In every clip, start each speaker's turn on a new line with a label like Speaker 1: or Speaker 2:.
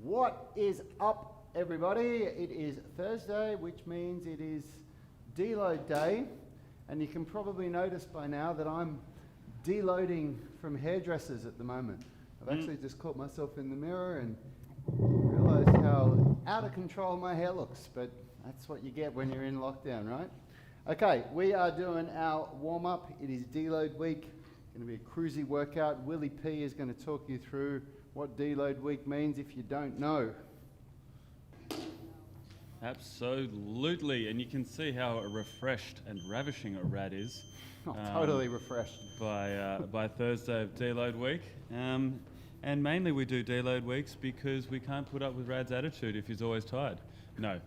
Speaker 1: What is up, everybody? It is Thursday, which means it is deload day, and you can probably notice by now that I'm deloading from hairdressers at the moment. I've actually just caught myself in the mirror and realised how out of control my hair looks, but that's what you get when you're in lockdown, right? Okay, we are doing our warm-up. It is deload week. Going to be a cruisy workout. Willie P is going to talk you through what deload week means if you don't know.
Speaker 2: Absolutely, and you can see how refreshed and ravishing Rad is.
Speaker 1: Totally refreshed.
Speaker 2: By Thursday of deload week. And mainly we do deload weeks because we can't put up with Rad's attitude if he's always tired. No.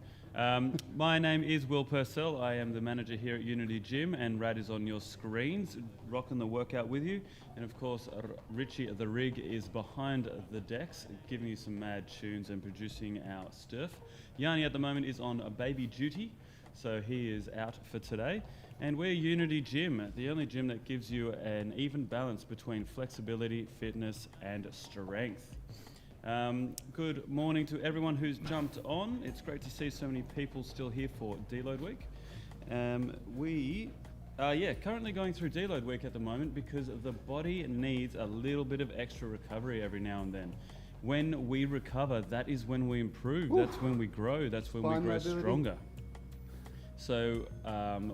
Speaker 2: My name is Will Purcell. I am the manager here at Unity Gym, and Rad is on your screens, rocking the workout with you. And of course, Richie the Rig is behind the decks, giving you some mad tunes and producing our stuff. Yanni at the moment is on baby duty, so he is out for today. And we're Unity Gym, the only gym that gives you an even balance between flexibility, fitness, and strength. Good morning to everyone who's jumped on. It's great to see so many people still here for Deload Week. We are currently going through Deload Week at the moment because the body needs a little bit of extra recovery every now and then. When we recover, that is when we improve. That's when we grow. That's when we grow stronger. So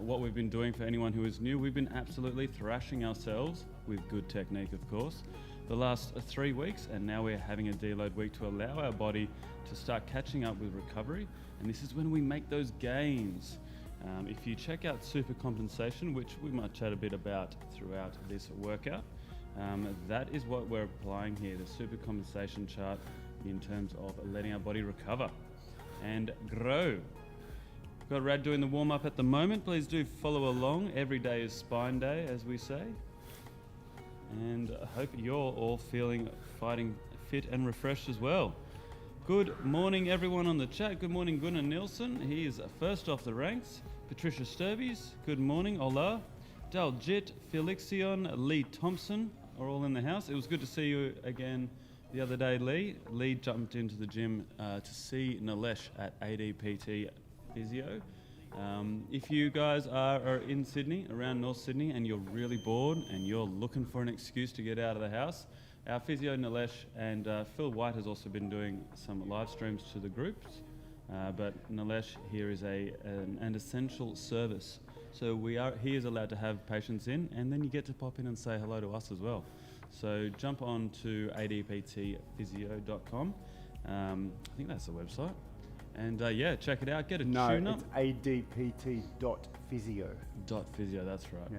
Speaker 2: what we've been doing for anyone who is new, we've been absolutely thrashing ourselves with good technique, of course, the last 3 weeks, and now we're having a deload week to allow our body to start catching up with recovery, and this is when we make those gains. If you check out super compensation, which we might chat a bit about throughout this workout, that is what we're applying here, the super compensation chart in terms of letting our body recover and grow. Got Rad doing the warm-up at the moment. Please do follow along. Every day is spine day, as we say. And I hope you're all fighting fit and refreshed as well. Good morning, everyone on the chat. Good morning, Gunnar Nilsson. He is first off the ranks. Patricia Sturbies, good morning. Hola. Daljit, Felixion, Lee Thompson are all in the house. It was good to see you again the other day, Lee. Lee jumped into the gym to see Nilesh at ADPT Physio. If you guys are in Sydney, around North Sydney, and you're really bored and you're looking for an excuse to get out of the house, our physio Nilesh and Phil White has also been doing some live streams to the groups, but Nilesh here is an essential service. So he is allowed to have patients in, and then you get to pop in and say hello to us as well. So jump on to adptphysio.com. I think that's the website. And check it out. Get a tune-up.
Speaker 1: No, it's adpt.physio.
Speaker 2: .physio, that's right.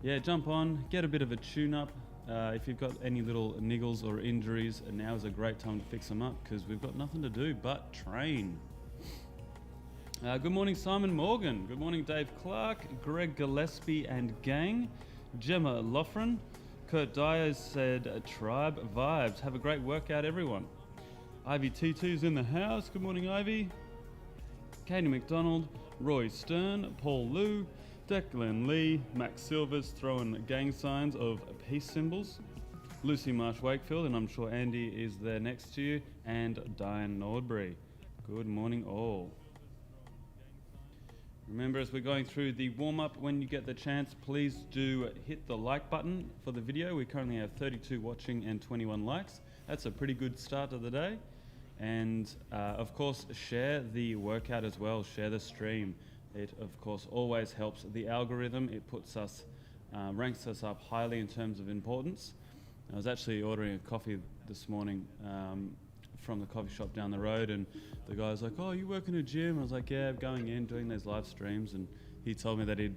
Speaker 2: Yeah, jump on, get a bit of a tune-up. If you've got any little niggles or injuries, now is a great time to fix them up because we've got nothing to do but train. Good morning, Simon Morgan. Good morning, Dave Clark, Greg Gillespie and gang. Gemma Loffren. Kurt Dyer said, tribe vibes. Have a great workout, everyone. Ivy T2's in the house. Good morning, Ivy. Katie McDonald, Roy Stern, Paul Liu, Declan Lee, Max Silvers throwing gang signs of peace symbols, Lucy Marsh Wakefield, and I'm sure Andy is there next to you, and Diane Nordbury. Good morning, all. Remember, as we're going through the warm-up, when you get the chance, please do hit the like button for the video. We currently have 32 watching and 21 likes. That's a pretty good start of the day. And of course, share the workout as well, share the stream. It of course always helps the algorithm. It puts us, ranks us up highly in terms of importance. I was actually ordering a coffee this morning from the coffee shop down the road, and the guy was like, oh, you work in a gym? I was like, yeah, going in, doing these live streams. And he told me that he'd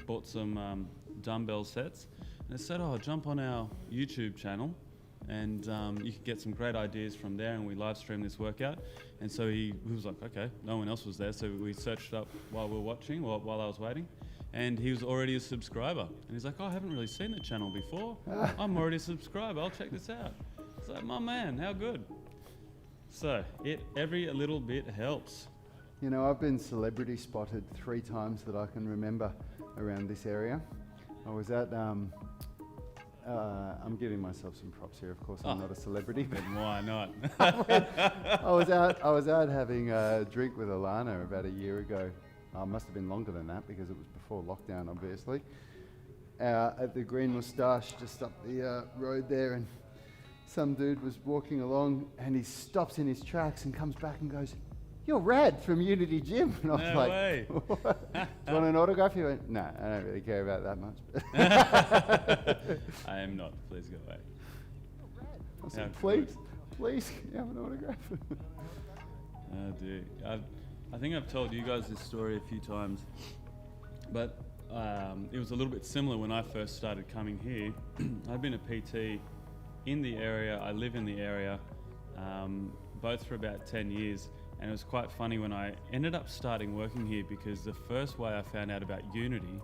Speaker 2: bought some dumbbell sets. And I said, oh, jump on our YouTube channel. And you can get some great ideas from there, and we live stream this workout. And so he was like, okay, no one else was there, so we searched up while we were watching, while I was waiting, and he was already a subscriber. And he's like, oh, I haven't really seen the channel before. I'm already a subscriber, I'll check this out. It's like, my man, how good. So every little bit helps.
Speaker 1: You know, I've been celebrity spotted 3 times that I can remember around this area. I was at I'm giving myself some props here. Of course, I'm not a celebrity, but
Speaker 2: Then why not?
Speaker 1: I was out having a drink with Alana about a year ago. Must have been longer than that because it was before lockdown, obviously. At the Green Moustache, just up the road there, and some dude was walking along, and he stops in his tracks and comes back and goes, "You're Rad from Unity Gym." And I was
Speaker 2: No
Speaker 1: like,
Speaker 2: way.
Speaker 1: "What? Do you want an autograph?" He went, "No, I don't really care about that much."
Speaker 2: I am not. Please go away.
Speaker 1: I said,
Speaker 2: How
Speaker 1: "Please, please, can you have an autograph?"
Speaker 2: Oh dear. I think I've told you guys this story a few times, but it was a little bit similar when I first started coming here. I've been a PT in the area. I live in the area, both for about 10 years. And it was quite funny when I ended up starting working here, because the first way I found out about Unity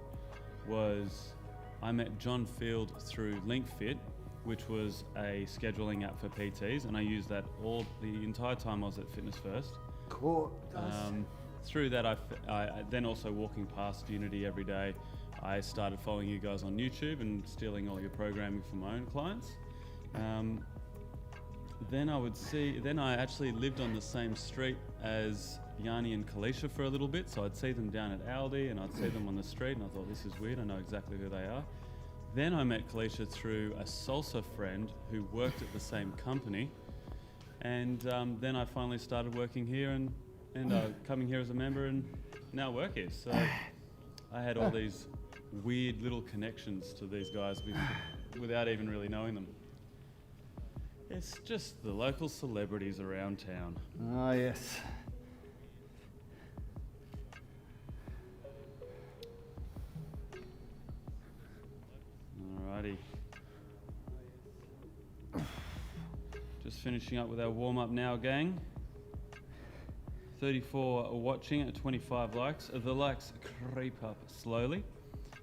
Speaker 2: was I met John Field through LinkFit, which was a scheduling app for PTs, and I used that the entire time I was at Fitness First.
Speaker 1: Cool.
Speaker 2: Through that, I then also walking past Unity every day, I started following you guys on YouTube and stealing all your programming for my own clients. Then I actually lived on the same street as Yanni and Kalisha for a little bit, so I'd see them down at Aldi and I'd see them on the street, and I thought, this is weird, I know exactly who they are. Then I met Kalisha through a salsa friend who worked at the same company, and then I finally started working here and coming here as a member, and now work here. So I had all these weird little connections to these guys without even really knowing them. It's just the local celebrities around town.
Speaker 1: Oh, yes.
Speaker 2: Alrighty. Just finishing up with our warm-up now, gang. 34 are watching at 25 likes. The likes creep up slowly.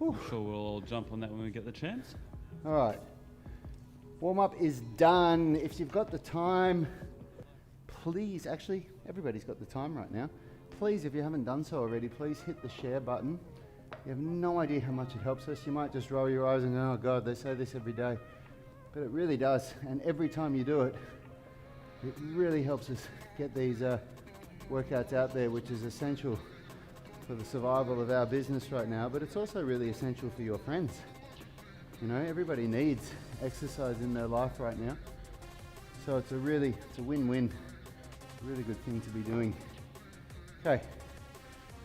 Speaker 2: I'm sure we'll all jump on that when we get the chance.
Speaker 1: All right. Warm-up is done. If you've got the time, please, actually, everybody's got the time right now. Please, if you haven't done so already, please hit the share button. You have no idea how much it helps us. You might just roll your eyes and go, oh God, they say this every day. But it really does. And every time you do it, it really helps us get these workouts out there, which is essential for the survival of our business right now. But it's also really essential for your friends. You know, everybody needs exercise in their life right now. So it's a win-win, really good thing to be doing. Okay,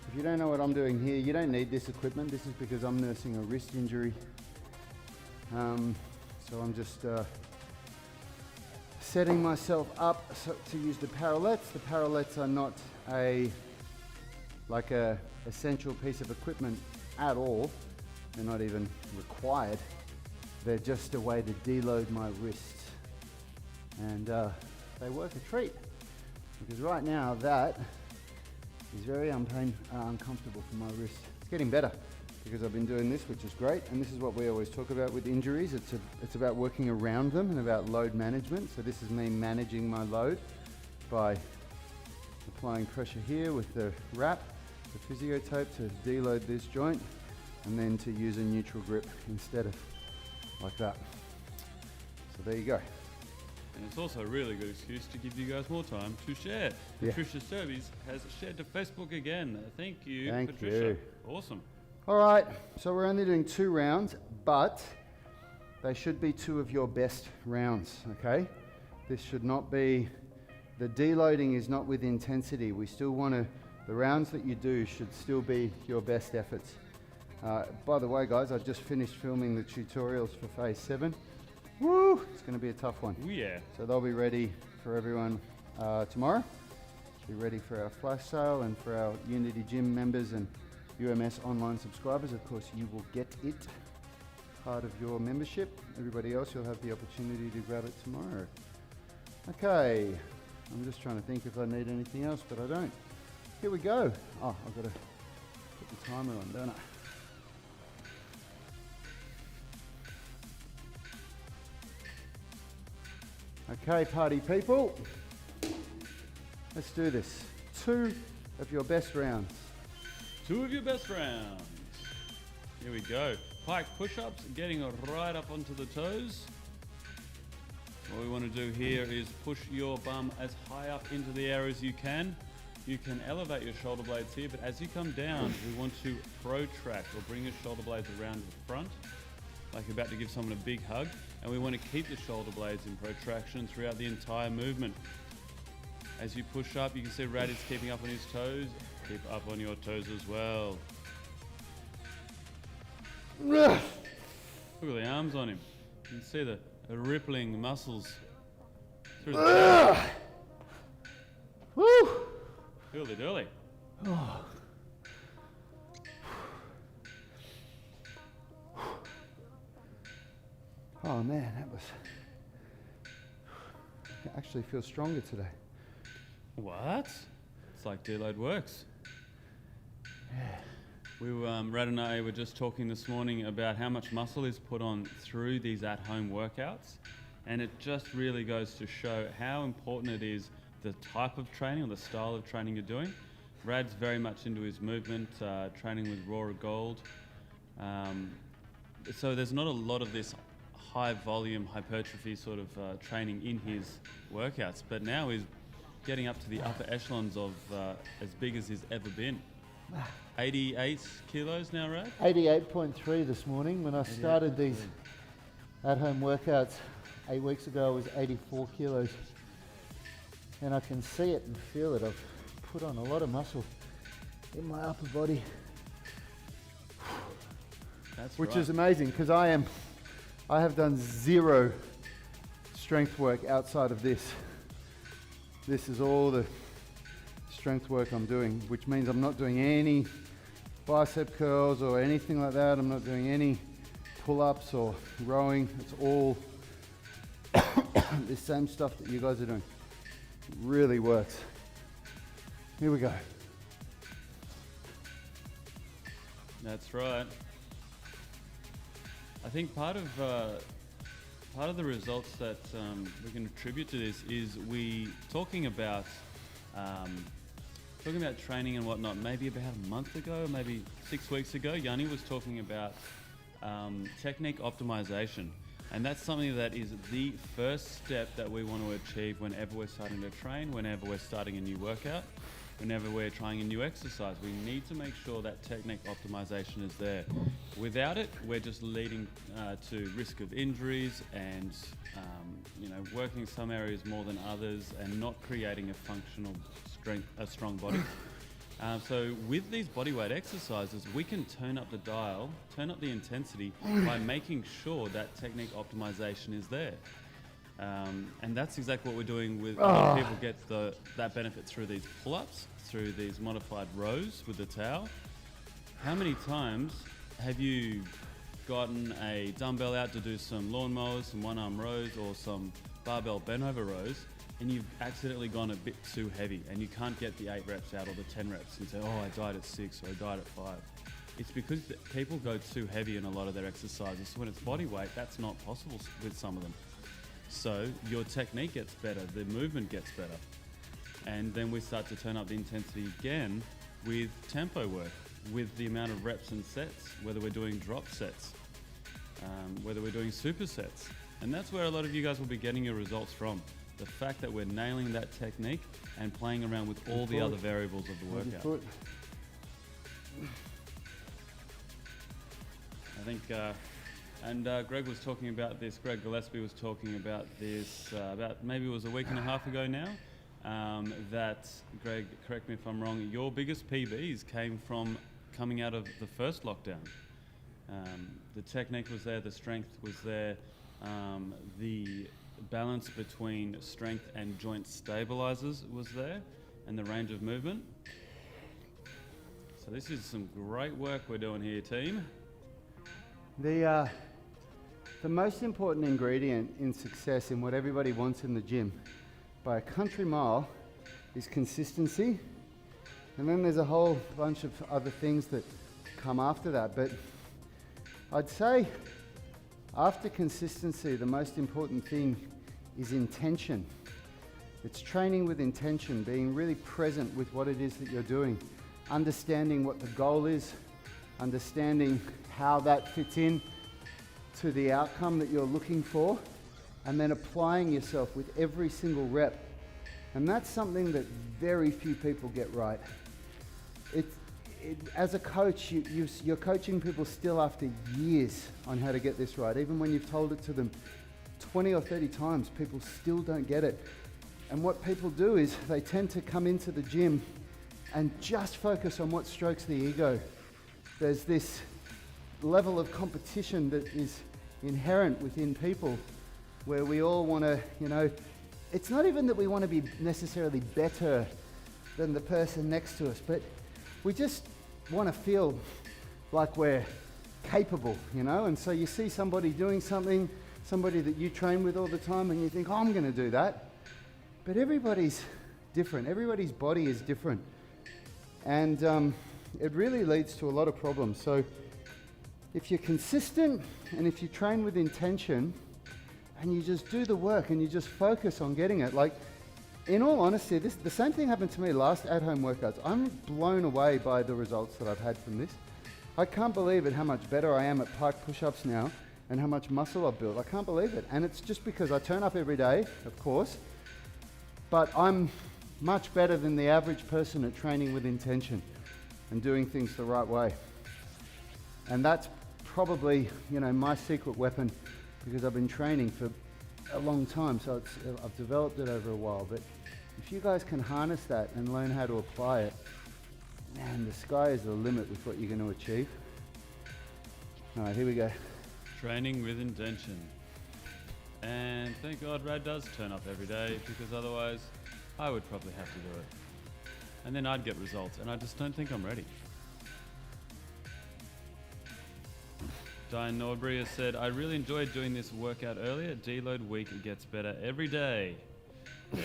Speaker 1: if you don't know what I'm doing here, you don't need this equipment. This is because I'm nursing a wrist injury. So I'm just setting myself up to use the parallettes. The parallettes are not a essential piece of equipment at all. They're not even required. They're just a way to deload my wrists. And they work a treat. Because right now that is very uncomfortable for my wrist. It's getting better because I've been doing this, which is great. And this is what we always talk about with injuries. It's about working around them and about load management. So this is me managing my load by applying pressure here with the wrap, the physio tape to deload this joint, and then to use a neutral grip instead of like that. So there you go.
Speaker 2: And it's also a really good excuse to give you guys more time to share.
Speaker 1: Yeah.
Speaker 2: Patricia Serbies has shared to Facebook again. Thank you,
Speaker 1: Thank
Speaker 2: Patricia.
Speaker 1: you.
Speaker 2: Awesome.
Speaker 1: All right, so we're only doing 2 rounds, but they should be 2 of your best rounds, okay? This should not be, the deloading is not with intensity. We still want to, the rounds that you do should still be your best efforts. By the way, guys, I just finished filming the tutorials for phase 7. Woo! It's going to be a tough one.
Speaker 2: Oh yeah.
Speaker 1: So they'll be ready for everyone tomorrow. Be ready for our flash sale, and for our Unity Gym members and UMS online subscribers, of course, you will get it part of your membership. Everybody else, you'll have the opportunity to grab it tomorrow. Okay, I'm just trying to think if I need anything else, but I don't. Here we go. Oh, I've got to put the timer on, don't I? Okay, party people, let's do this. 2 of your best rounds.
Speaker 2: 2 of your best rounds. Here we go. Pike push-ups, getting right up onto the toes. What we want to do here is push your bum as high up into the air as you can. You can elevate your shoulder blades here, but as you come down, we want to protract or bring your shoulder blades around to the front, like you're about to give someone a big hug. And we want to keep the shoulder blades in protraction throughout the entire movement. As you push up, you can see Rad is keeping up on his toes. Keep up on your toes as well. Look at the arms on him. You can see the rippling muscles through the chest.
Speaker 1: Woo!
Speaker 2: Dilly.
Speaker 1: Oh man, that was... I actually feel stronger today.
Speaker 2: What? It's like Deload works. Yeah. Rad and I were just talking this morning about how much muscle is put on through these at-home workouts, and it just really goes to show how important it is, the type of training or the style of training you're doing. Rad's very much into his movement, training with raw gold. So there's not a lot of this high volume hypertrophy sort of training in his workouts, but now he's getting up to the upper echelons of as big as he's ever been. 88 kilos now, Rad?
Speaker 1: 88.3 this morning. When I started these at-home workouts 8 weeks ago, I was 84 kilos. And I can see it and feel it. I've put on a lot of muscle in my upper body. Which is amazing, because I have done zero strength work outside of this. This is all the strength work I'm doing, which means I'm not doing any bicep curls or anything like that. I'm not doing any pull-ups or rowing. It's all the same stuff that you guys are doing. It really works. Here we go.
Speaker 2: That's right. I think part of the results that we can attribute to this is talking about training and whatnot. Maybe about a month ago, maybe 6 weeks ago, Yanni was talking about technique optimization. And that's something that is the first step that we want to achieve whenever we're starting to train, whenever we're starting a new workout, whenever we're trying a new exercise. We need to make sure that technique optimization is there. Without it, we're just leading to risk of injuries and working some areas more than others and not creating a strong body. So with these bodyweight exercises, we can turn up the dial, turn up the intensity by making sure that technique optimization is there. And that's exactly what we're doing with people get that benefit through these pull-ups, through these modified rows with the towel. How many times have you gotten a dumbbell out to do some lawnmowers, some one-arm rows, or some barbell bent-over rows, and you've accidentally gone a bit too heavy and you can't get the 8 reps out or the 10 reps and say, oh, I died at 6 or I died at 5. It's because people go too heavy in a lot of their exercises. So when it's body weight, that's not possible with some of them. So your technique gets better, the movement gets better. And then we start to turn up the intensity again with tempo work, with the amount of reps and sets, whether we're doing drop sets, whether we're doing supersets. And that's where a lot of you guys will be getting your results from. The fact that we're nailing that technique and playing around with all the other variables of the workout. I think, Greg was talking about this, Greg Gillespie was talking about this about maybe it was a week and a half ago now, that, Greg, correct me if I'm wrong, your biggest PBs came from coming out of the first lockdown. The technique was there, the strength was there, the balance between strength and joint stabilizers was there, and the range of movement. So this is some great work we're doing here, team.
Speaker 1: The most important ingredient in success in what everybody wants in the gym by a country mile is consistency, and then there's a whole bunch of other things that come after that. But I'd say after consistency, the most important thing is intention. It's training with intention, being really present with what it is that you're doing, understanding what the goal is, understanding how that fits in to the outcome that you're looking for, and then applying yourself with every single rep. And that's something that very few people get right. As a coach, you're coaching people still after years on how to get this right. Even when you've told it to them 20 or 30 times, people still don't get it. And what people do is they tend to come into the gym and just focus on what strokes the ego. There's this level of competition that is inherent within people where we all want to, it's not even that we want to be necessarily better than the person next to us, but we just want to feel like we're capable, And so you see somebody doing something, somebody that you train with all the time, and you think, I'm going to do that. But everybody's different. Everybody's body is different. And it really leads to a lot of problems. So if you're consistent and if you train with intention and you just do the work and you just focus on getting it, like, in all honesty, the same thing happened to me last at-home workouts. I'm blown away by the results that I've had from this. I can't believe it how much better I am at Pike push-ups now and how much muscle I've built. I can't believe it. And it's just because I turn up every day, of course, but I'm much better than the average person at training with intention and doing things the right way. And that's probably, my secret weapon, because I've been training for a long time, so I've developed it over a while. But if you guys can harness that and learn how to apply it, man, the sky is the limit with what you're going to achieve. All right, here we go.
Speaker 2: Training with intention. And thank God Rad does turn up every day, because otherwise I would probably have to do it. And then I'd get results, and I just don't think I'm ready. Diane Norbury has said, I really enjoyed doing this workout earlier. Deload week gets better every day.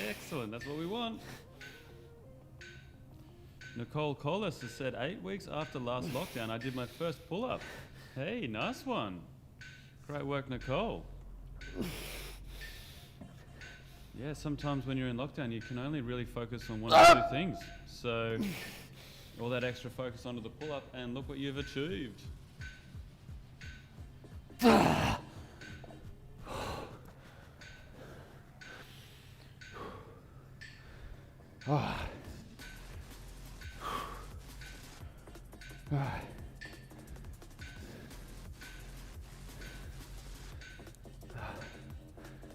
Speaker 2: Excellent, that's what we want. Nicole Collis has said, 8 weeks after last lockdown, I did my first pull-up. Hey, nice one. Great work, Nicole. Yeah, sometimes when you're in lockdown, you can only really focus on one or two things. So, all that extra focus onto the pull-up, and look what you've achieved.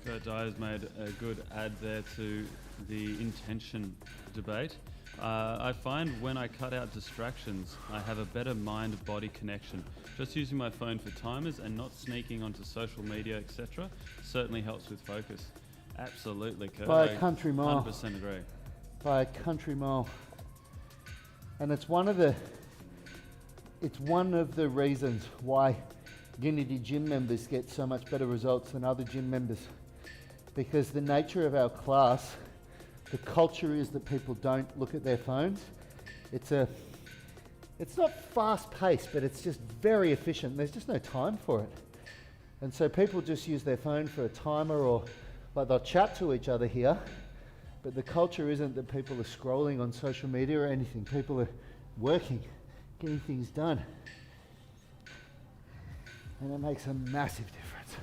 Speaker 2: Kurt Dyer's made a good add there to the intention debate. I find when I cut out distractions, I have a better mind-body connection. Just using my phone for timers and not sneaking onto social media, etc., certainly helps with focus. Absolutely, Kurt.
Speaker 1: By a country mile.
Speaker 2: 100% agree.
Speaker 1: By a country mile. And it's one of the reasons why Unity gym members get so much better results than other gym members. Because the nature of our class, the culture is that people don't look at their phones. It's not fast paced, but it's just very efficient. There's just no time for it. And so people just use their phone for a timer, or like they'll chat to each other here, but the culture isn't that people are scrolling on social media or anything. People are working, getting things done. And it makes a massive difference.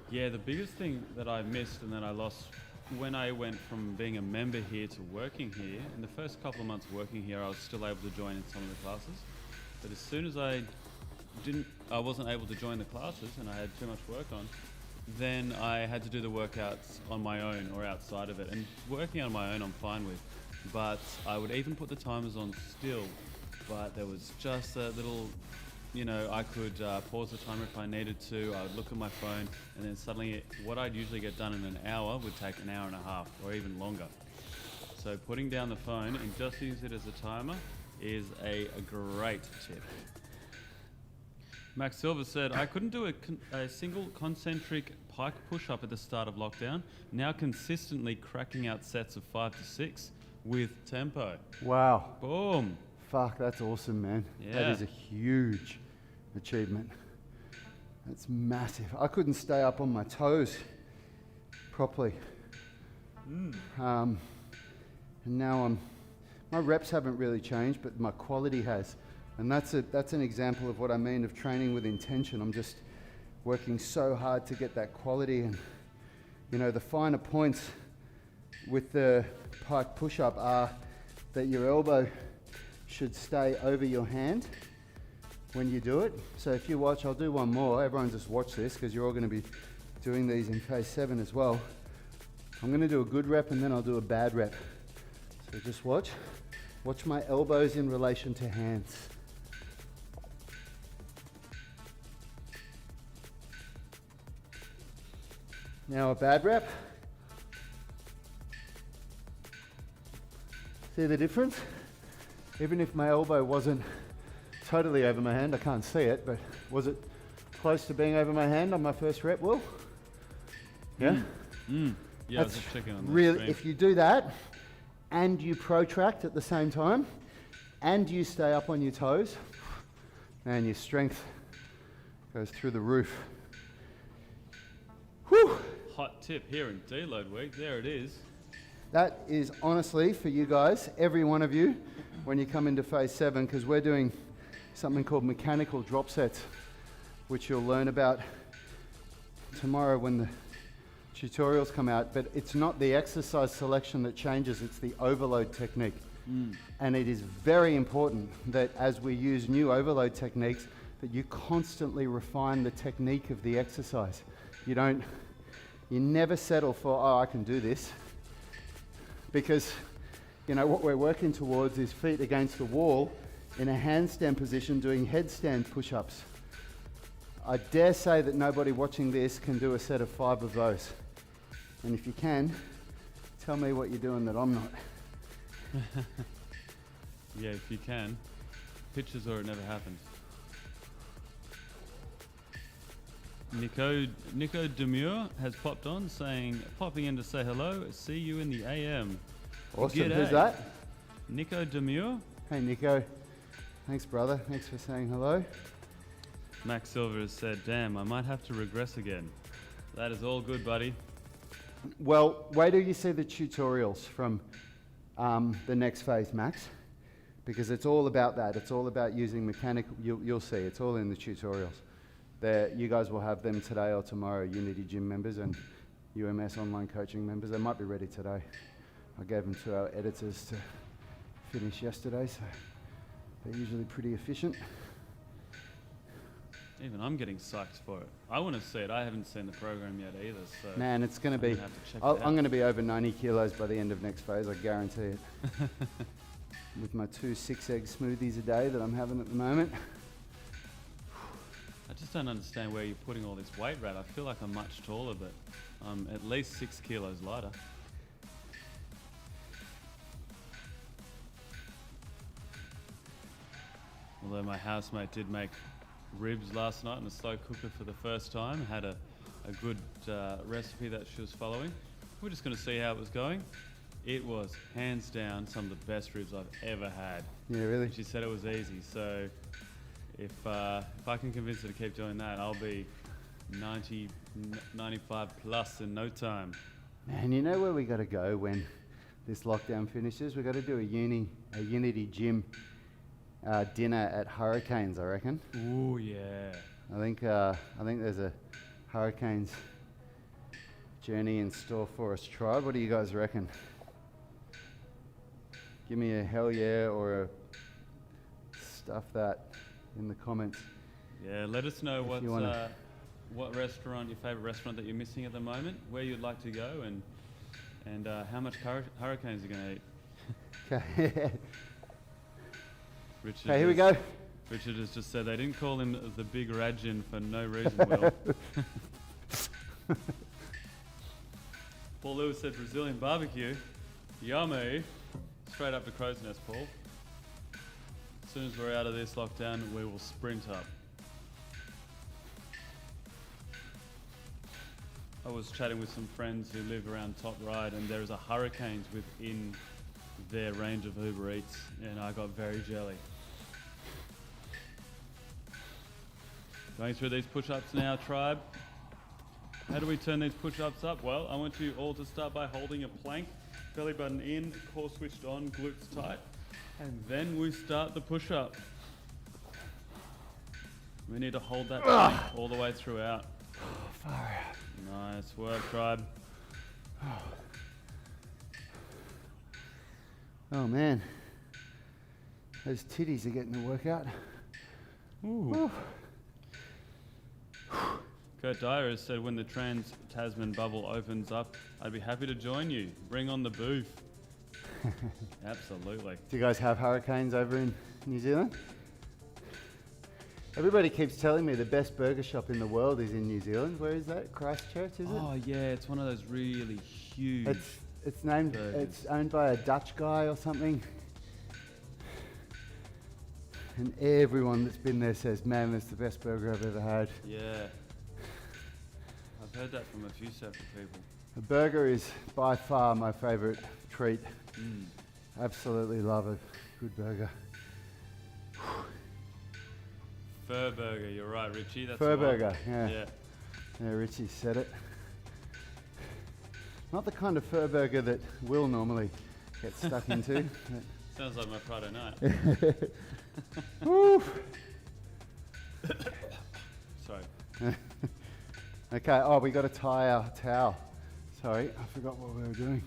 Speaker 2: Yeah, the biggest thing that I missed and that I lost when I went from being a member here to working here, in the first couple of months working here, I was still able to join in some of the classes. But as soon as I wasn't able to join the classes and I had too much work on, then I had to do the workouts on my own or outside of it. And working on my own, I'm fine with. But I would even put the timers on still, but there was just a little, I could pause the timer if I needed to. I would look at my phone, and then suddenly what I'd usually get done in an hour would take an hour and a half or even longer. So putting down the phone and just use it as a timer is a great tip. Max Silver said, I couldn't do a single concentric Pike push-up at the start of lockdown. Now consistently cracking out sets of 5 to 6 with tempo.
Speaker 1: Wow.
Speaker 2: Boom.
Speaker 1: Fuck, that's awesome, man.
Speaker 2: Yeah.
Speaker 1: That is a huge achievement. That's massive. I couldn't stay up on my toes properly. And now my reps haven't really changed, but my quality has. And that's an example of what I mean of training with intention. I'm just working so hard to get that quality, and you know, the finer points with the pike push-up are that your elbow should stay over your hand when you do it. So if you watch, I'll do one more. Everyone just watch this because you're all going to be doing these in phase 7 as well. I'm going to do a good rep and then I'll do a bad rep. So just watch. Watch my elbows in relation to hands. Now a bad rep. See the difference? Even if my elbow wasn't totally over my hand, I can't see it, but was it close to being over my hand on my first rep, Will? Yeah?
Speaker 2: Yeah, I was just checking on that.
Speaker 1: Really, if you do that and you protract at the same time and you stay up on your toes, man, your strength goes through the roof. Whew.
Speaker 2: Hot tip here in Deload week, there it is.
Speaker 1: That is honestly for you guys, every one of you, when you come into phase 7, because we're doing something called mechanical drop sets, which you'll learn about tomorrow when the tutorials come out. But it's not the exercise selection that changes, it's the overload technique. And it is very important that as we use new overload techniques, that you constantly refine the technique of the exercise. You never settle for, oh, I can do this. Because, you know, what we're working towards is feet against the wall in a handstand position doing headstand push-ups. I dare say that nobody watching this can do a set of 5 of those. And if you can, tell me what you're doing that I'm not.
Speaker 2: Yeah, if you can. Pictures or it never happened. Nico Demure has popped on saying, popping in to say hello, see you in the AM.
Speaker 1: Awesome,
Speaker 2: G'day.
Speaker 1: who's that?
Speaker 2: Nico Demure.
Speaker 1: Hey Nico, thanks brother, thanks for saying hello.
Speaker 2: Max Silver has said, damn, I might have to regress again. That is all good, buddy.
Speaker 1: Well, wait till you see the tutorials from the next phase, Max, because it's all about that. It's all about using mechanical, you'll see, it's all in the tutorials. You guys will have them today or tomorrow, Unity Gym members and UMS online coaching members. They might be ready today. I gave them to our editors to finish yesterday, so they're usually pretty efficient.
Speaker 2: Even I'm getting psyched for it. I want to see it. I haven't seen the program yet either. So
Speaker 1: man, it's going to be, I'm going to be over 90 kilos by the end of next phase, I guarantee it. With my 2 6-egg smoothies a day that I'm having at the moment.
Speaker 2: I just don't understand where you're putting all this weight, Rat. I feel like I'm much taller, but I'm at least 6 kilos lighter. Although my housemate did make ribs last night in the slow cooker for the first time, had a good recipe that she was following. We're just going to see how it was going. It was hands down some of the best ribs I've ever had.
Speaker 1: Yeah, really?
Speaker 2: She said it was easy, so if I can convince her to keep doing that, I'll be 90, 95 plus in no time.
Speaker 1: Man, you know where we got to go when this lockdown finishes? We got to do a Unity Gym dinner at Hurricanes, I reckon.
Speaker 2: Ooh, yeah.
Speaker 1: I think there's a Hurricanes journey in store for us, tribe. What do you guys reckon? Give me a hell yeah or a stuff that in the comments.
Speaker 2: Yeah, let us know what restaurant, your favourite restaurant that you're missing at the moment, where you'd like to go, and how much hurricanes you're going to eat.
Speaker 1: Okay.
Speaker 2: Richard
Speaker 1: Okay, here we go.
Speaker 2: Richard has just said they didn't call him the Big Rajin for no reason, Will. Paul Lewis said Brazilian barbecue. Yummy. Straight up to Crow's Nest, Paul. As soon as we're out of this lockdown, we will sprint up. I was chatting with some friends who live around Top Ryde, and there is a Hurricanes within their range of Uber Eats, and I got very jelly. Going through these push-ups now, tribe. How do we turn these push-ups up? Well, I want you all to start by holding a plank, belly button in, core switched on, glutes tight, and then we start the push-up. We need to hold that all the way throughout.
Speaker 1: Far out.
Speaker 2: Nice work, tribe.
Speaker 1: Oh man, those titties are getting the workout.
Speaker 2: Ooh. Kurt Dyer has said, when the Trans-Tasman bubble opens up, I'd be happy to join you. Bring on the booth. Absolutely.
Speaker 1: Do you guys have hurricanes over in New Zealand? Everybody keeps telling me the best burger shop in the world is in New Zealand. Where is that? Christchurch, is it?
Speaker 2: Oh yeah, it's one of those really huge.
Speaker 1: It's named.
Speaker 2: burgers.
Speaker 1: It's owned by a Dutch guy or something. And everyone that's been there says, "Man, that's the best burger I've ever had."
Speaker 2: Yeah. I've heard that from a few separate people.
Speaker 1: A burger is by far my favourite treat. Absolutely love a good burger.
Speaker 2: Fur burger, you're right, Richie. That's
Speaker 1: Fur
Speaker 2: the one.
Speaker 1: burger, yeah.
Speaker 2: Yeah.
Speaker 1: Yeah, Richie said it. Not the kind of fur burger that Will normally gets stuck into.
Speaker 2: Sounds like my Friday night.
Speaker 1: Woo.
Speaker 2: Sorry.
Speaker 1: Okay, oh, we got to tie our towel. Sorry, I forgot what we were doing.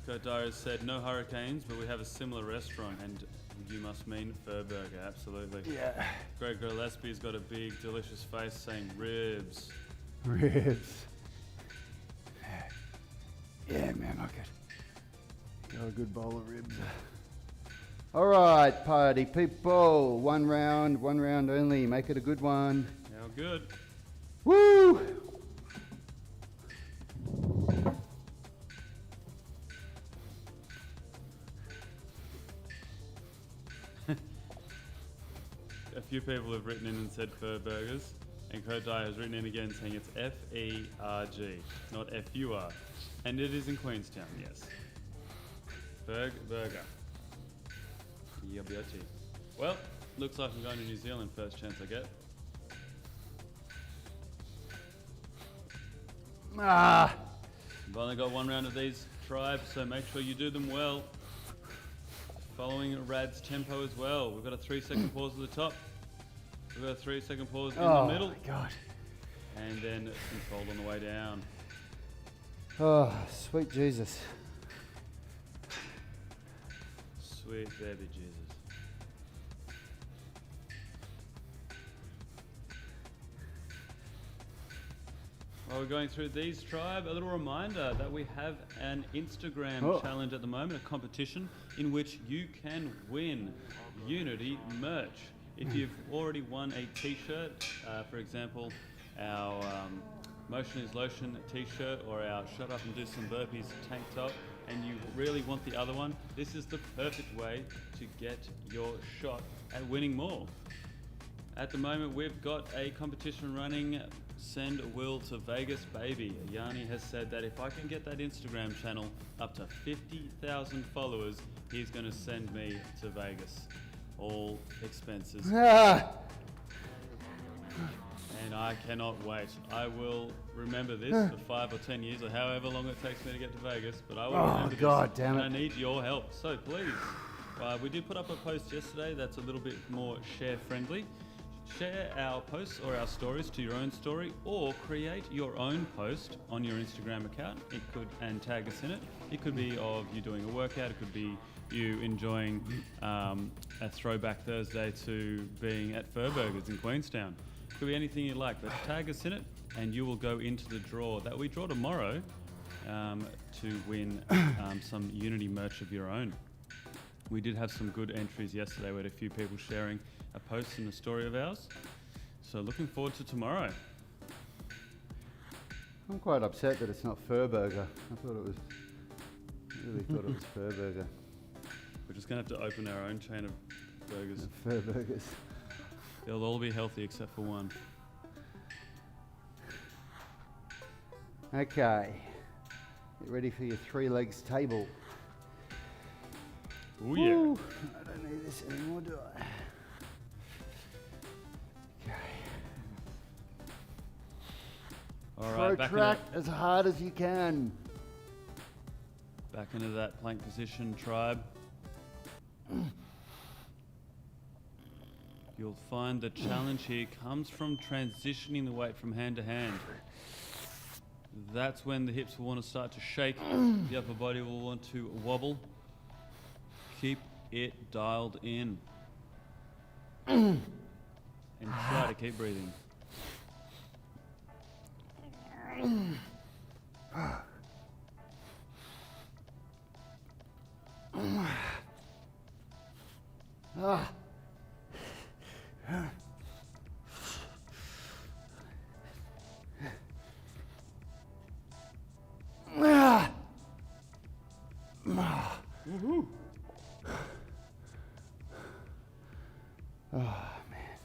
Speaker 2: Kurt Dyer has said, no hurricanes, but we have a similar restaurant, and you must mean Fur Burger, absolutely.
Speaker 1: Yeah.
Speaker 2: Greg Gillespie's got a big, delicious face saying ribs.
Speaker 1: Ribs. Yeah, man, I could go a good bowl of ribs. All right, party people. One round only. Make it a good one.
Speaker 2: How good.
Speaker 1: Woo!
Speaker 2: A few people have written in and said Fur Burgers, and Kurt Dyer has written in again saying it's F-E-R-G, not F-U-R. And it is in Queenstown, yes. Burger. Yabiochi. Well, looks like I'm going to New Zealand first chance I get.
Speaker 1: Ah!
Speaker 2: I've only got one round of these tribes, so make sure you do them well. Following Rad's tempo as well. We've got a 3-second pause at the top. We've got a 3-second pause in the middle.
Speaker 1: Oh my God.
Speaker 2: And then controlled on the way down.
Speaker 1: Oh, sweet Jesus.
Speaker 2: Sweet baby Jesus. While we're going through these, tribe, a little reminder that we have an Instagram challenge at the moment, a competition in which you can win Unity merch. If you've already won a t-shirt, for example, our Motion is Lotion t-shirt or our Shut Up and Do Some Burpees tank top, and you really want the other one, this is the perfect way to get your shot at winning more. At the moment, we've got a competition running, Send Will to Vegas, baby. Yanni has said that if I can get that Instagram channel up to 50,000 followers, he's going to send me to Vegas. All expenses.
Speaker 1: Ah!
Speaker 2: And I cannot wait. I will remember this for 5 or 10 years or however long it takes me to get to Vegas, but I will remember this.
Speaker 1: God damn it.
Speaker 2: And I need your help. So please, we did put up a post yesterday that's a little bit more share friendly. Share our posts or our stories to your own story, or create your own post on your Instagram account. It could, and tag us in it. It could be of you doing a workout. It could be you enjoying a throwback Thursday to being at Fur Burgers in Queenstown. It could be anything you like, but tag us in it, and you will go into the draw that we draw tomorrow to win some Unity merch of your own. We did have some good entries yesterday. We had a few people sharing a post and a story of ours. So looking forward to tomorrow.
Speaker 1: I'm quite upset that it's not Fur Burger. Really thought it was Fur Burger.
Speaker 2: We're just going to have to open our own chain of burgers.
Speaker 1: Fur Burgers.
Speaker 2: They'll all be healthy except for one.
Speaker 1: Okay. Get ready for your 3 legs table.
Speaker 2: Oh yeah.
Speaker 1: Woo. I don't need this anymore, do I? Okay.
Speaker 2: All right,
Speaker 1: Protract as hard as you can.
Speaker 2: back into that plank position, tribe. You'll find the challenge here comes from transitioning the weight from hand to hand. That's when the hips will want to start to shake, the upper body will want to wobble. Keep it dialed in. And try to keep breathing.
Speaker 1: Woohoo. Oh, man.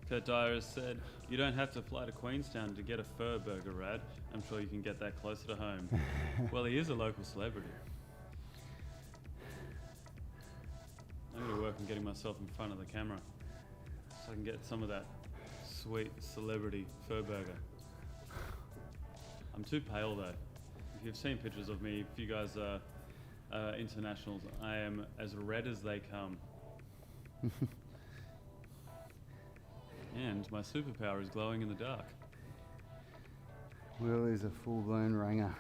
Speaker 2: Kurt Dyer has said, you don't have to fly to Queenstown to get a fur burger, Rad. I'm sure you can get that closer to home. Well, he is a local celebrity. I'm going to work on getting myself in front of the camera so I can get some of that sweet celebrity fur burger. I'm too pale though. If you've seen pictures of me, if you guys are internationals, I am as red as they come. And my superpower is glowing in the dark.
Speaker 1: Will is a full-blown ranger.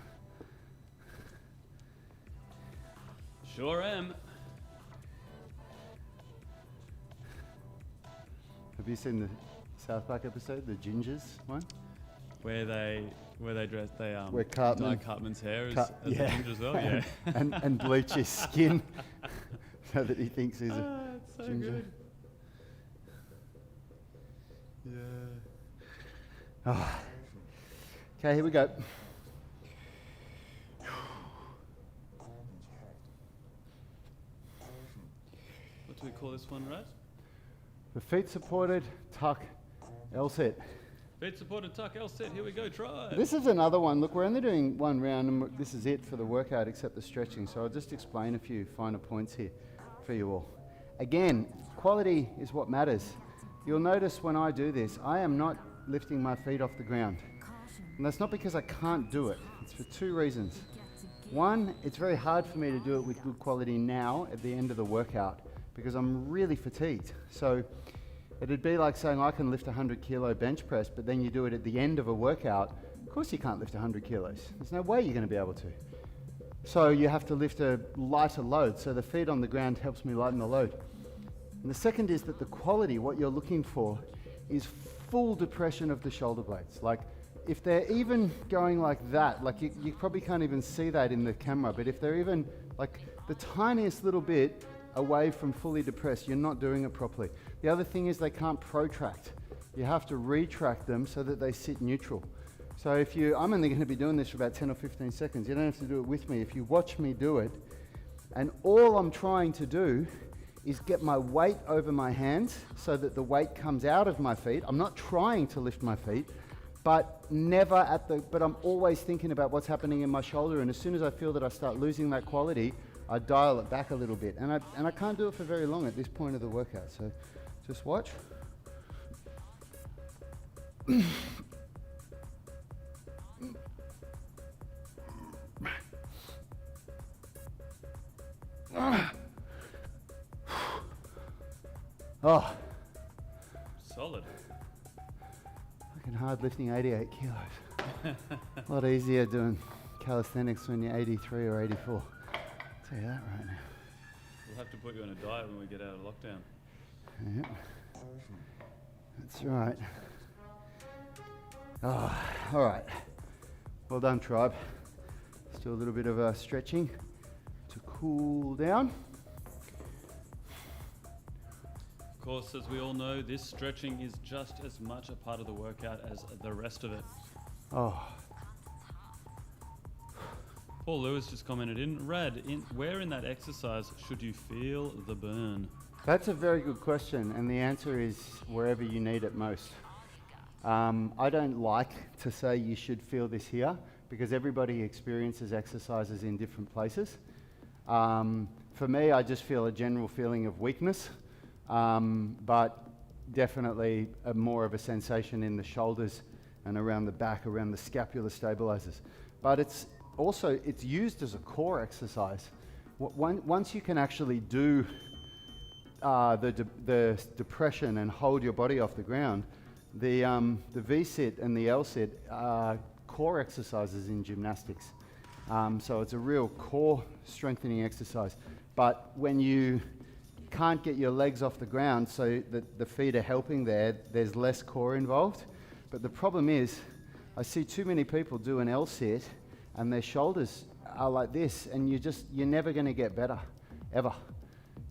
Speaker 2: Sure am.
Speaker 1: Have you seen the South Park episode, the Gingers one?
Speaker 2: Where they dress,
Speaker 1: Where Cartman,
Speaker 2: dye Cartman's hair as a ginger as well, yeah.
Speaker 1: and bleach his skin so that he thinks he's a
Speaker 2: it's so
Speaker 1: ginger.
Speaker 2: good. Yeah.
Speaker 1: Oh. Okay, here we go.
Speaker 2: What do we call this one, Raz?
Speaker 1: The feet supported, tuck, L-sit.
Speaker 2: Feet supported tuck L sit. Here we go. Try.
Speaker 1: This is another one. Look, we're only doing one round, and this is it for the workout, except the stretching. So I'll just explain a few finer points here for you all. Again, quality is what matters. You'll notice when I do this, I am not lifting my feet off the ground. And that's not because I can't do it. It's for two reasons. One, it's very hard for me to do it with good quality now at the end of the workout because I'm really fatigued. So it'd be like saying I can lift a 100 kilo bench press, but then you do it at the end of a workout. Of course you can't lift 100 kilos. There's no way you're going to be able to. So you have to lift a lighter load. So the feet on the ground helps me lighten the load. And the second is that the quality, what you're looking for, is full depression of the shoulder blades. Like if they're even going like that, like you probably can't even see that in the camera, but if they're even like the tiniest little bit away from fully depressed, you're not doing it properly. The other thing is they can't protract. You have to retract them so that they sit neutral. So if I'm only going to be doing this for about 10 or 15 seconds. You don't have to do it with me. If you watch me do it, and all I'm trying to do is get my weight over my hands so that the weight comes out of my feet. I'm not trying to lift my feet, but I'm always thinking about what's happening in my shoulder. And as soon as I feel that I start losing that quality, I dial it back a little bit. And I can't do it for very long at this point of the workout. So just watch. Oh.
Speaker 2: Solid.
Speaker 1: Fucking hard lifting 88 kilos. A lot easier doing calisthenics when you're 83 or 84. I'll tell you that right now.
Speaker 2: We'll have to put you on a diet when we get out of lockdown.
Speaker 1: Yep. That's right. Oh, all right. Well done, tribe. Let's do a little bit of stretching to cool down.
Speaker 2: Of course, as we all know, this stretching is just as much a part of the workout as the rest of it.
Speaker 1: Oh.
Speaker 2: Paul Lewis just commented in, Rad, where in that exercise should you feel the burn?
Speaker 1: That's a very good question, and the answer is wherever you need it most. I don't like to say you should feel this here, because everybody experiences exercises in different places. For me, I just feel a general feeling of weakness, but definitely more of a sensation in the shoulders and around the back, around the scapular stabilizers. But it's used as a core exercise, once you can actually do the depression and hold your body off the ground, the V-sit and the L-sit are core exercises in gymnastics. So it's a real core strengthening exercise. But when you can't get your legs off the ground so that the feet are helping there's less core involved. But the problem is, I see too many people do an L-sit and their shoulders are like this, and you're never going to get better, ever.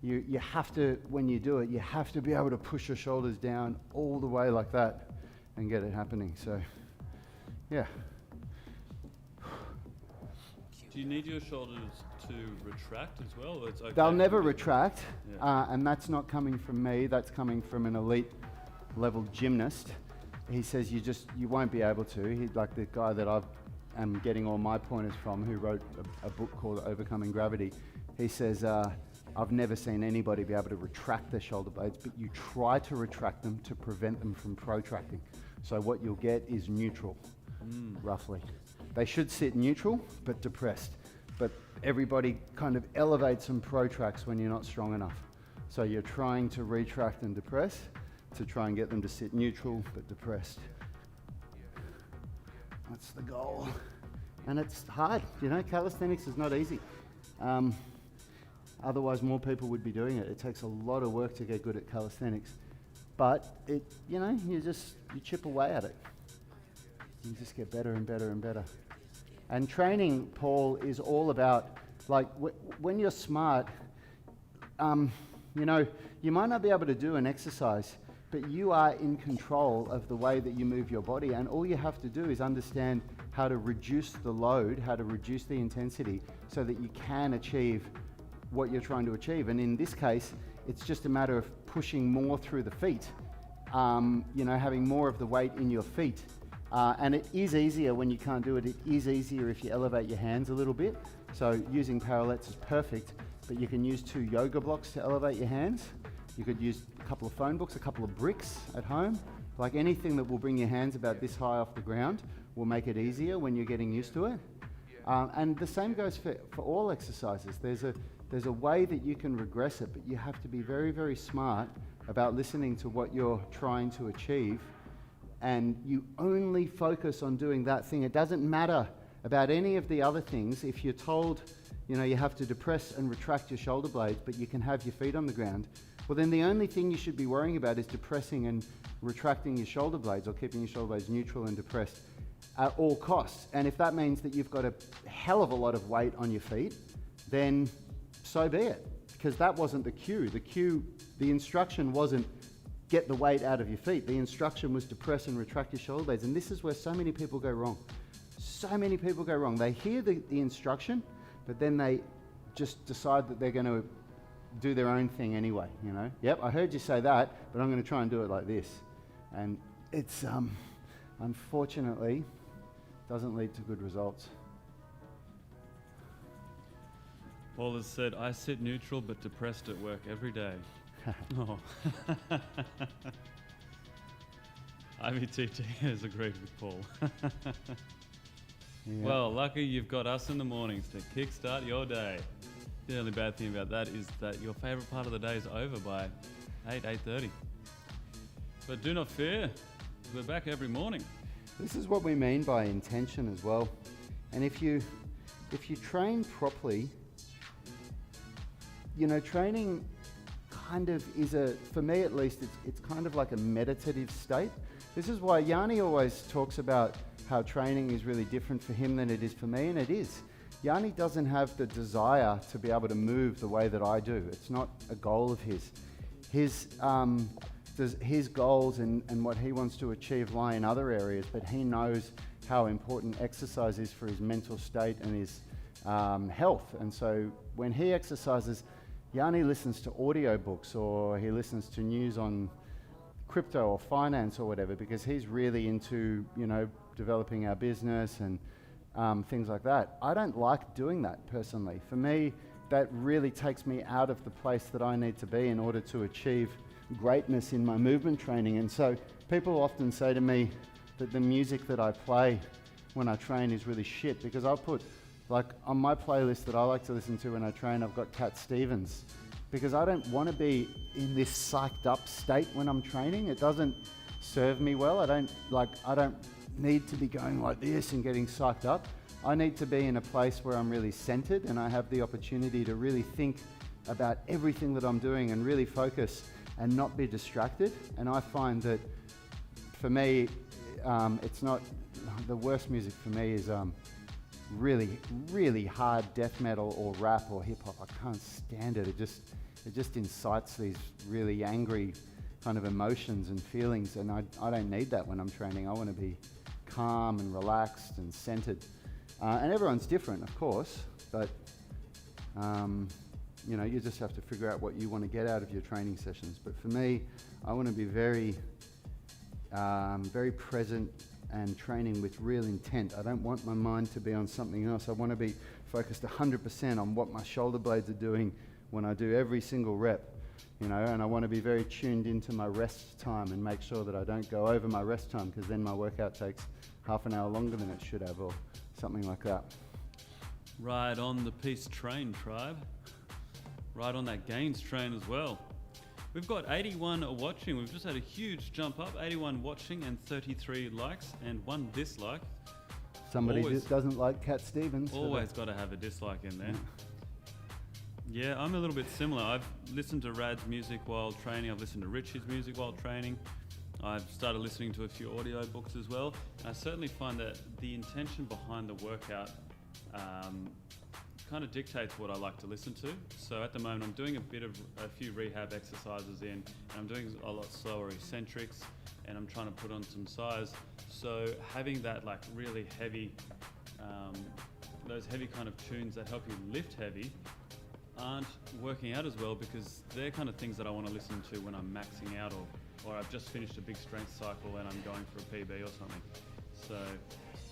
Speaker 1: You have to, when you do it, you have to be able to push your shoulders down all the way like that and get it happening. So, yeah.
Speaker 2: Do you need your shoulders to retract as well? Or it's okay?
Speaker 1: They'll never retract,
Speaker 2: Yeah.
Speaker 1: and that's not coming from me. That's coming from an elite level gymnast. He says you won't be able to. He's like the guy that I'm getting all my pointers from, who wrote a book called Overcoming Gravity. He says, I've never seen anybody be able to retract their shoulder blades, but you try to retract them to prevent them from protracting. So what you'll get is neutral, roughly. They should sit neutral, but depressed. But everybody kind of elevates and protracts when you're not strong enough. So you're trying to retract and depress to try and get them to sit neutral, but depressed. That's the goal. And it's hard, calisthenics is not easy. Otherwise more people would be doing it. It takes a lot of work to get good at calisthenics. But you chip away at it. You just get better and better and better. And training, Paul, is all about, when you're smart, you might not be able to do an exercise, but you are in control of the way that you move your body, and all you have to do is understand how to reduce the load, how to reduce the intensity, so that you can achieve what you're trying to achieve. And in this case, it's just a matter of pushing more through the feet, having more of the weight in your feet. And it is easier when you can't do it. It is easier if you elevate your hands a little bit. So using parallettes is perfect, but you can use 2 yoga blocks to elevate your hands. You could use a couple of phone books, a couple of bricks at home. Like anything that will bring your hands about this high off the ground will make it easier when you're getting used to it. And the same goes for all exercises. There's a way that you can regress it, but you have to be very, very smart about listening to what you're trying to achieve. And you only focus on doing that thing. It doesn't matter about any of the other things. If you're told, you have to depress and retract your shoulder blades, but you can have your feet on the ground, well, then the only thing you should be worrying about is depressing and retracting your shoulder blades, or keeping your shoulder blades neutral and depressed at all costs. And if that means that you've got a hell of a lot of weight on your feet, then so be it, because that wasn't the cue. The instruction wasn't get the weight out of your feet. The instruction was depress and retract your shoulder blades. And this is where so many people go wrong. So many people go wrong. They hear the instruction, but then they just decide that they're going to do their own thing anyway, Yep, I heard you say that, but I'm going to try and do it like this. And it's, unfortunately, doesn't lead to good results.
Speaker 2: Paul has said, I sit neutral but depressed at work every day. Oh. IVTT has agreed with Paul.
Speaker 1: Yeah.
Speaker 2: Well, lucky you've got us in the mornings to kickstart your day. The only bad thing about that is that your favourite part of the day is over by 8:30. But do not fear, we're back every morning.
Speaker 1: This is what we mean by intention as well. And if you train properly, training kind of is for me at least, it's kind of like a meditative state. This is why Yanni always talks about how training is really different for him than it is for me, and it is. Yanni doesn't have the desire to be able to move the way that I do. It's not a goal of his. His goals and what he wants to achieve lie in other areas, but he knows how important exercise is for his mental state and his health. And so when he exercises, Yanni listens to audiobooks, or he listens to news on crypto or finance or whatever, because he's really into, developing our business and things like that. I don't like doing that personally. For me, that really takes me out of the place that I need to be in order to achieve greatness in my movement training. And so people often say to me that the music that I play when I train is really shit, because I'll put Like on my playlist that I like to listen to when I train, I've got Cat Stevens, because I don't want to be in this psyched up state when I'm training. It doesn't serve me well. I don't need to be going like this and getting psyched up. I need to be in a place where I'm really centered and I have the opportunity to really think about everything that I'm doing and really focus and not be distracted. And I find that for me, it's not, the worst music for me is really hard death metal or rap or hip hop. I can't stand it. It just incites these really angry kind of emotions and feelings, and I don't need that when I'm training. I want to be calm and relaxed and centered. And everyone's different, of course, but you know, you just have to figure out what you want to get out of your training sessions. But for me, I want to be very present and training with real intent. I don't want my mind to be on something else. I want to be focused 100% on what my shoulder blades are doing when I do every single rep, you know, and I want to be very tuned into my rest time and make sure that I don't go over my rest time, because then my workout takes half an hour longer than it should have, or something like that.
Speaker 2: Right on the piece train, tribe. Right on that gains train as well. We've got 81 watching. We've just had a huge jump up. 81 watching and 33 likes and 1 dislike.
Speaker 1: Somebody doesn't like Cat Stevens.
Speaker 2: Always got to have a dislike in there. Yeah, I'm a little bit similar. I've listened to Rad's music while training. I've listened to Richie's music while training. I've started listening to a few audio books as well. And I certainly find that the intention behind the workout kind of dictates what I like to listen to. So at the moment I'm doing a few rehab exercises in, and I'm doing a lot slower eccentrics, and I'm trying to put on some size. So having that like really heavy, those heavy kind of tunes that help you lift heavy aren't working out as well, because they're kind of things that I want to listen to when I'm maxing out, or I've just finished a big strength cycle and I'm going for a PB or something. So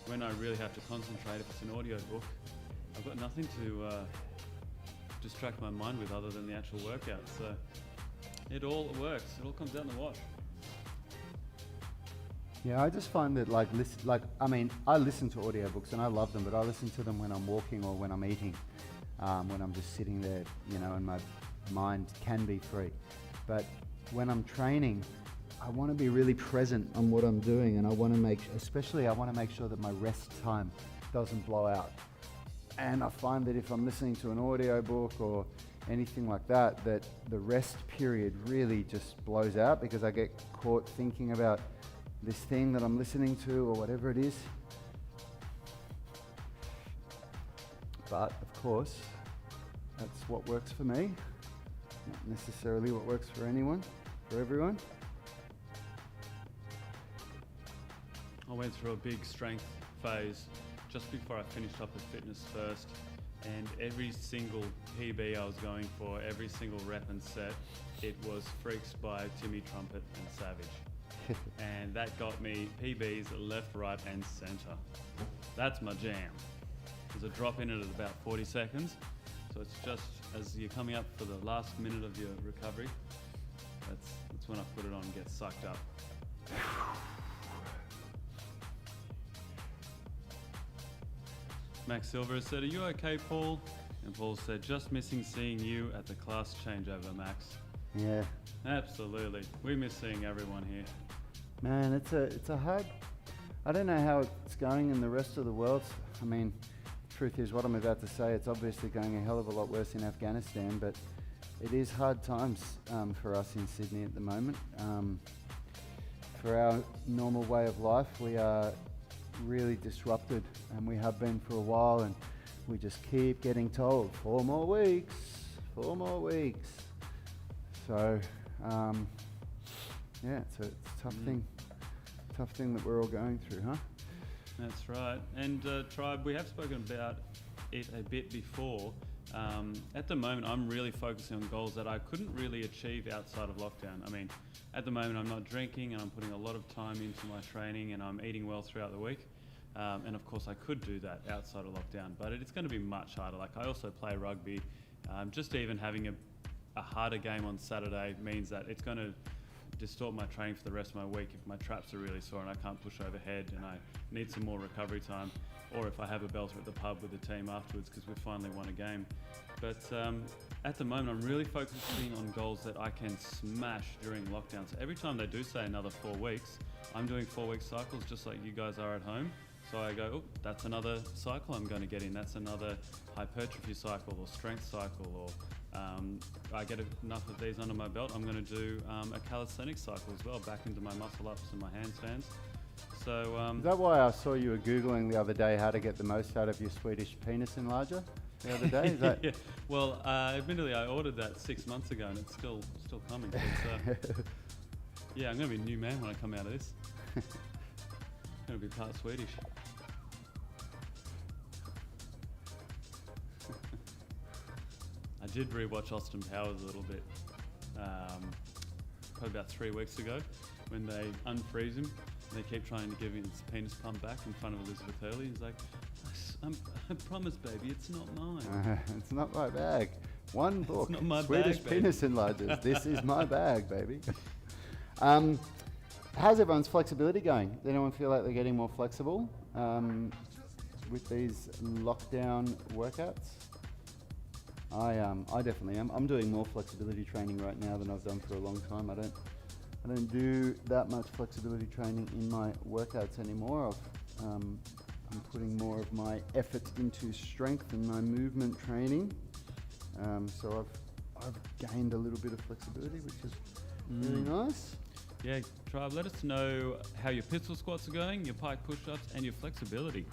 Speaker 2: when I really have to concentrate, if it's an audio book, I've got nothing to distract my mind with other than the actual workout. So it all works. It all comes out in the wash.
Speaker 1: Yeah, I just find that I mean, I listen to audiobooks and I love them, but I listen to them when I'm walking or when I'm eating, when I'm just sitting there, you know, and my mind can be free. But when I'm training, I want to be really present on what I'm doing, and I want to make sure that my rest time doesn't blow out. And I find that if I'm listening to an audiobook or anything like that, that the rest period really just blows out, because I get caught thinking about this thing that I'm listening to or whatever it is. But of course, that's what works for me, not necessarily what works for everyone.
Speaker 2: I went through a big strength phase just before I finished up at Fitness First, and every single PB I was going for, every single rep and set, it was Freaks by Timmy Trumpet and Savage. And that got me PBs left, right and center. That's my jam. There's a drop in it at about 40 seconds. So it's just as you're coming up for the last minute of your recovery, that's when I put it on and get sucked up. Max Silver has said, "Are you okay, Paul?" And Paul said, "Just missing seeing you at the class changeover, Max."
Speaker 1: Yeah.
Speaker 2: Absolutely. We miss seeing everyone here.
Speaker 1: Man, it's a hard, I don't know how it's going in the rest of the world. I mean, truth is, what I'm about to say, it's obviously going a hell of a lot worse in Afghanistan, but it is hard times for us in Sydney at the moment. For our normal way of life, we are really disrupted, and we have been for a while, and we just keep getting told 4 more weeks. So yeah, it's a tough thing that we're all going through, huh?
Speaker 2: That's right. And Tribe, we have spoken about it a bit before. At the moment, I'm really focusing on goals that I couldn't really achieve outside of lockdown. I mean, at the moment, I'm not drinking, and I'm putting a lot of time into my training, and I'm eating well throughout the week. And of course, I could do that outside of lockdown, but it's going to be much harder. Like, I also play rugby. Just even having a harder game on Saturday means that it's going to distort my training for the rest of my week if my traps are really sore and I can't push overhead and I need some more recovery time, or if I have a belter at the pub with the team afterwards because we've finally won a game. But at the moment, I'm really focusing on goals that I can smash during lockdown. So every time they do say another 4 weeks, I'm doing 4-week cycles just like you guys are at home. So I go, oh, that's another cycle I'm going to get in. That's another hypertrophy cycle or strength cycle, or I get enough of these under my belt. I'm going to do a calisthenics cycle as well, back into my muscle ups and my handstands. So
Speaker 1: is that why I saw you were Googling the other day how to get the most out of your Swedish penis enlarger the other day? Is that?
Speaker 2: Yeah. Well, admittedly, I ordered that 6 months ago and it's still coming. Yeah, I'm going to be a new man when I come out of this. I'm going to be part Swedish. I did rewatch Austin Powers a little bit, probably about 3 weeks ago, when they unfreeze him and they keep trying to give him his penis pump back in front of Elizabeth Hurley. He's like, I promise, baby, it's not mine.
Speaker 1: It's not my bag. One book,
Speaker 2: It's not my
Speaker 1: Swedish
Speaker 2: bag, baby.
Speaker 1: penis enlargers. This is my bag, baby. How's everyone's flexibility going? Does anyone feel like they're getting more flexible with these lockdown workouts? I definitely am. I'm doing more flexibility training right now than I've done for a long time. I don't do that much flexibility training in my workouts anymore. I'm putting more of my effort into strength and my movement training. So I've gained a little bit of flexibility, which is really nice.
Speaker 2: Yeah, Tribe, let us know how your pistol squats are going, your pike push-ups, and your flexibility.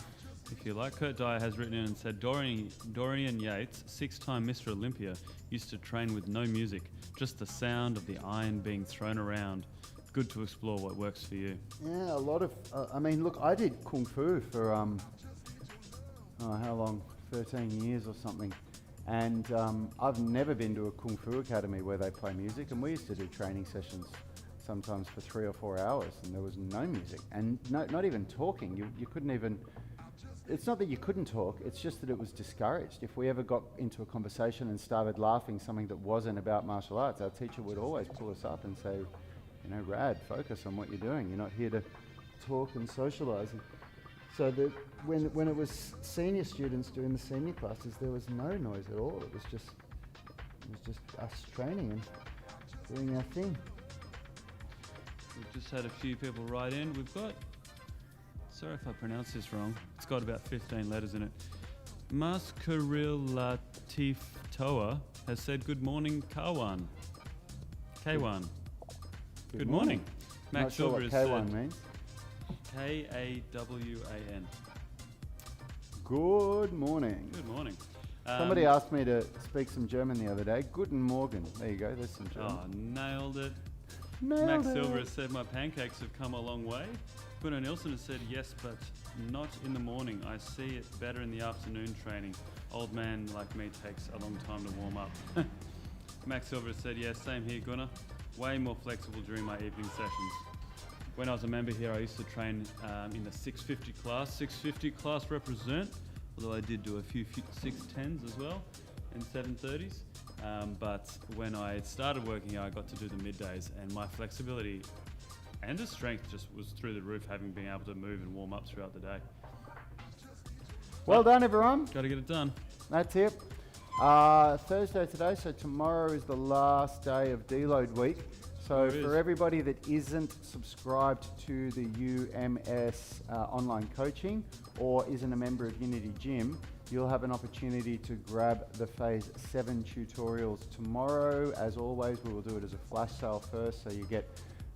Speaker 2: If you like, Kurt Dyer has written in and said, Dorian Yates, 6-time Mr. Olympia, used to train with no music, just the sound of the iron being thrown around. Good to explore what works for you.
Speaker 1: Yeah, a lot of, look, I did Kung Fu for, how long? 13 years or something. And I've never been to a Kung Fu academy where they play music, and we used to do training sessions sometimes for 3 or 4 hours, and there was no music, and not even talking. You couldn't even, it's not that you couldn't talk, it's just that it was discouraged. If we ever got into a conversation and started laughing something that wasn't about martial arts, our teacher would always pull us up and say, Rad, focus on what you're doing. You're not here to talk and socialise. So that when it was senior students doing the senior classes, there was no noise at all. It was just us training and doing our thing.
Speaker 2: We've just had a few people write in. We've got, sorry if I pronounce this wrong, it's got about 15 letters in it. Maskaril Latif Toa has said, good morning, Kawan. K1. Good morning.
Speaker 1: Not
Speaker 2: Max
Speaker 1: sure
Speaker 2: Silver
Speaker 1: what
Speaker 2: has
Speaker 1: K1
Speaker 2: said,
Speaker 1: means.
Speaker 2: Kawan.
Speaker 1: Good morning.
Speaker 2: Good morning.
Speaker 1: Somebody asked me to speak some German the other day. Guten Morgen. There you go, there's some German.
Speaker 2: Oh, nailed it.
Speaker 1: Nailed
Speaker 2: Max
Speaker 1: it.
Speaker 2: Silver has said, my pancakes have come a long way. Gunnar Nielsen has said, yes, but not in the morning. I see it better in the afternoon training. Old man like me takes a long time to warm up. Max Silver has said, yes, same here, Gunnar. Way more flexible during my evening sessions. When I was a member here, I used to train in the 650 class. 650 class represent, although I did do a few 610s as well and 730s. But when I started working here, I got to do the middays, and my flexibility and the strength just was through the roof, having been able to move and warm up throughout the day.
Speaker 1: Well done, everyone.
Speaker 2: Got to get it done.
Speaker 1: That's it. Thursday today, so tomorrow is the last day of Deload week. So
Speaker 2: Sure is.
Speaker 1: for everybody that isn't subscribed to the UMS online coaching or isn't a member of Unity Gym, you'll have an opportunity to grab the Phase 7 tutorials tomorrow. As always, we will do it as a flash sale first, so you get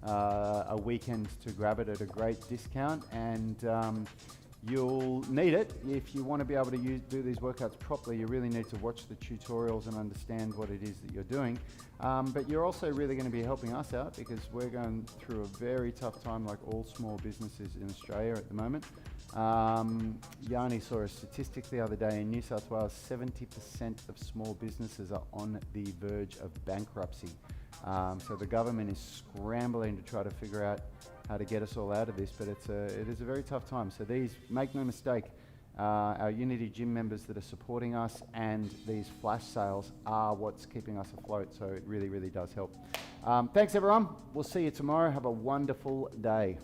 Speaker 1: a weekend to grab it at a great discount, and you'll need it. If you want to be able to do these workouts properly, you really need to watch the tutorials and understand what it is that you're doing. But you're also really going to be helping us out, because we're going through a very tough time, like all small businesses in Australia at the moment. Yanni saw a statistic the other day in New South Wales, 70% of small businesses are on the verge of bankruptcy. So the government is scrambling to try to figure out how to get us all out of this, but it is a very tough time. So these, make no mistake, our Unity Gym members that are supporting us, and these flash sales are what's keeping us afloat, so it really, really does help. Thanks everyone, we'll see you tomorrow. Have a wonderful day.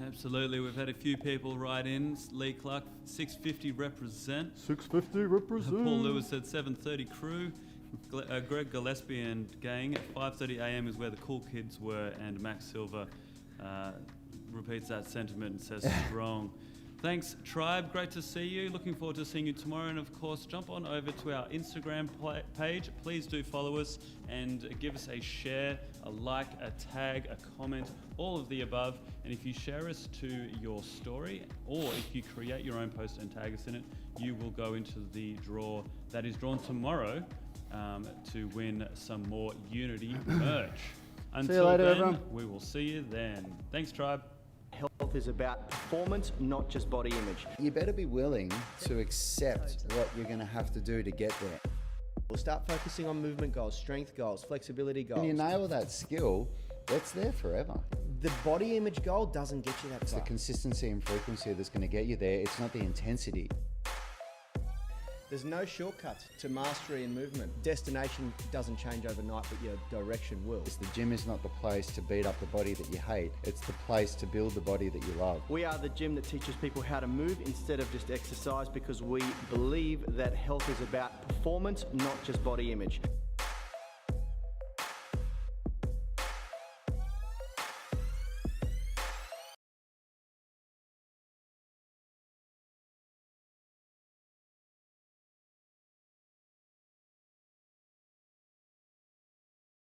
Speaker 2: Absolutely, we've had a few people write in. Lee Clark, 650 represent.
Speaker 1: 650 represent.
Speaker 2: Paul Lewis said 7:30 crew. Greg Gillespie and gang, 5:30 a.m. is where the cool kids were, and Max Silver repeats that sentiment and says strong. Thanks, Tribe. Great to see you. Looking forward to seeing you tomorrow. And of course, jump on over to our Instagram page. Please do follow us and give us a share, a like, a tag, a comment, all of the above. And if you share us to your story, or if you create your own post and tag us in it, you will go into the draw that is drawn tomorrow to win some more Unity merch. Until
Speaker 1: see you later,
Speaker 2: then,
Speaker 1: everyone.
Speaker 2: we will see you then. Thanks, Tribe.
Speaker 3: Health is about performance, not just body image.
Speaker 1: You better be willing to accept what you're going to have to do to get there.
Speaker 3: We'll start focusing on movement goals, strength goals, flexibility goals.
Speaker 1: When you nail that skill, that's there forever.
Speaker 3: The body image goal doesn't get you that
Speaker 1: It's
Speaker 3: far.
Speaker 1: the consistency and frequency that's going to get you there. It's not the intensity.
Speaker 3: There's no shortcuts to mastery and movement. Destination doesn't change overnight, but your direction will.
Speaker 1: The gym is not the place to beat up the body that you hate. It's the place to build the body that you love.
Speaker 3: We are the gym that teaches people how to move instead of just exercise, because we believe that health is about performance, not just body image.